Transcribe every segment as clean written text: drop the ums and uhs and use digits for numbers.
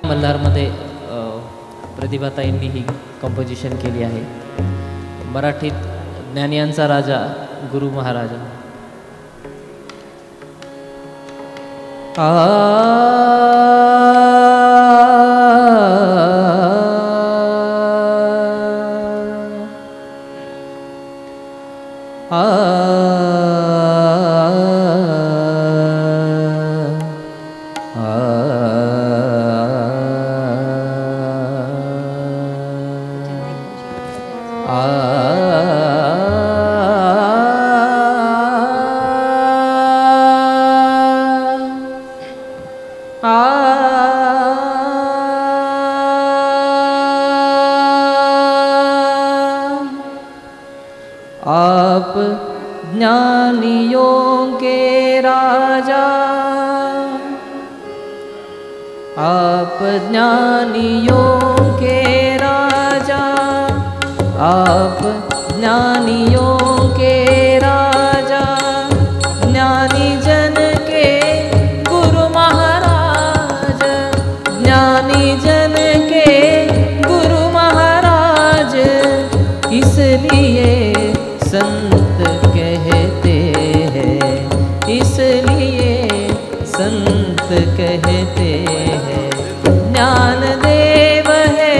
मल्हारमध्ये प्रतिभाताईंनी ही composition केली आहे. मराठीत ज्ञानियांचा राजा गुरु महाराजा. आप ज्ञानियों के राजा, आप ज्ञानियों के राजा, आप ज्ञानियों के राजा, ज्ञानी जन के गुरु महाराज, ज्ञानी जन के गुरु महाराज, इसलिए संत कहते हैं, इसलिए संत कहते हैं. ज्ञान देव है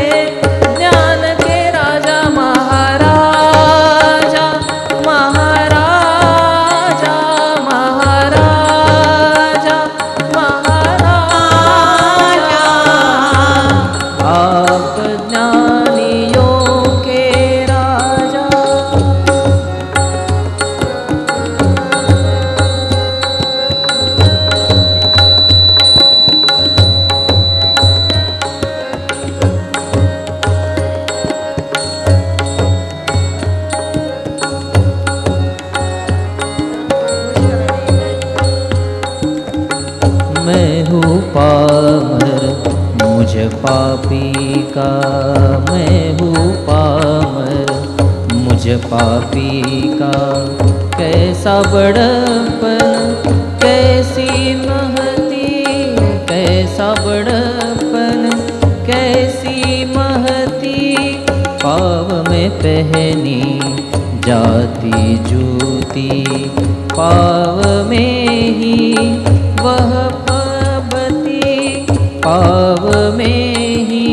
ज्ञान के राजा, महाराजा महाराजा महाराजा महाराजा. आप ज्ञानियों के राजा. मैं हूँ पामर मुझ पापी का, मैं हूँ पामर मुझ पापी का. कैसा बड़प्पन कैसी महती, कैसा बड़प्पन कैसी महती. पाव में पहनी जाती जूती, पाव में ही वह पबती, पाव में ही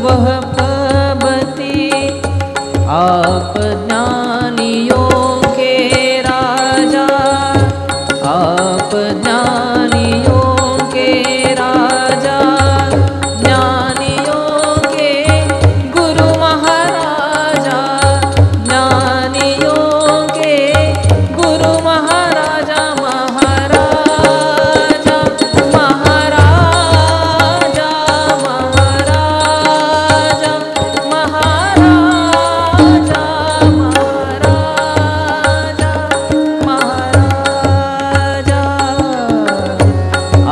वह पबती. आप ज्ञानियों के राजा, आप ज्ञानियों के राजा, ज्ञानियों के गुरु महाराजा, ज्ञानियों के गुरु महाराजा. महाराजा महाराजा महाराजा महाराजा महाराजा महाराजा.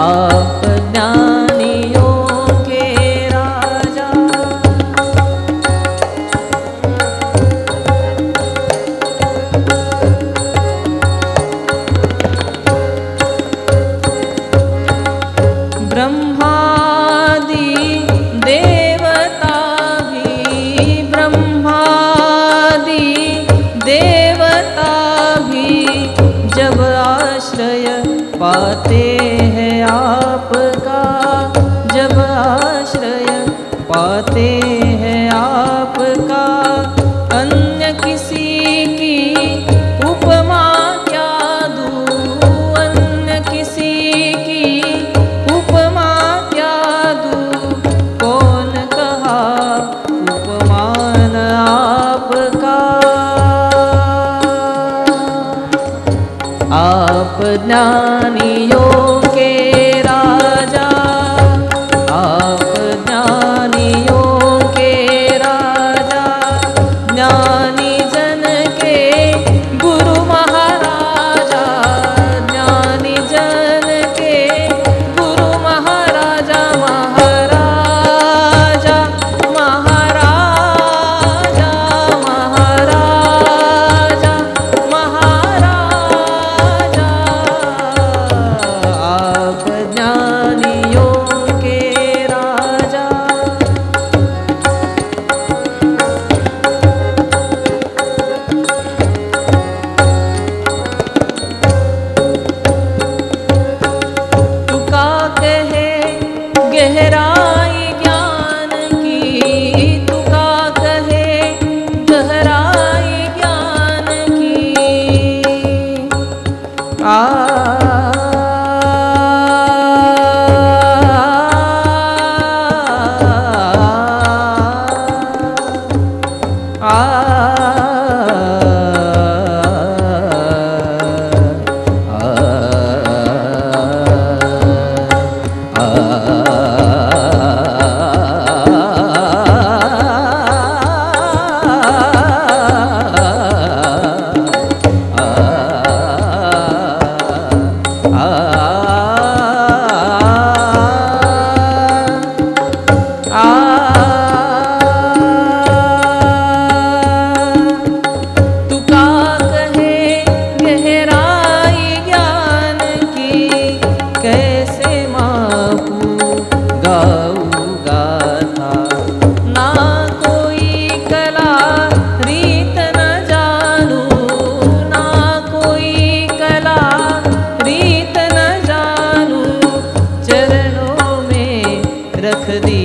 आप ज्ञानियों के राजा. ब्रह्मादि देवता भी, ब्रह्मादि देवता भी जब आश्रय पाते हैं आपका, जब आश्रय पाते हैं आपका. अन्य किसी की उपमा क्या दूँ, अन्य किसी की उपमा क्या दूँ. कौन कहा उपमान आपका. आप ज्ञानियों के राजा, आप ज्ञानियों के राजा, ज्ञानी जन के गुरु महाराजा, ज्ञानी जन के गुरु महाराजा. महाराजा महाराजा महाराजा महाराजा रख दी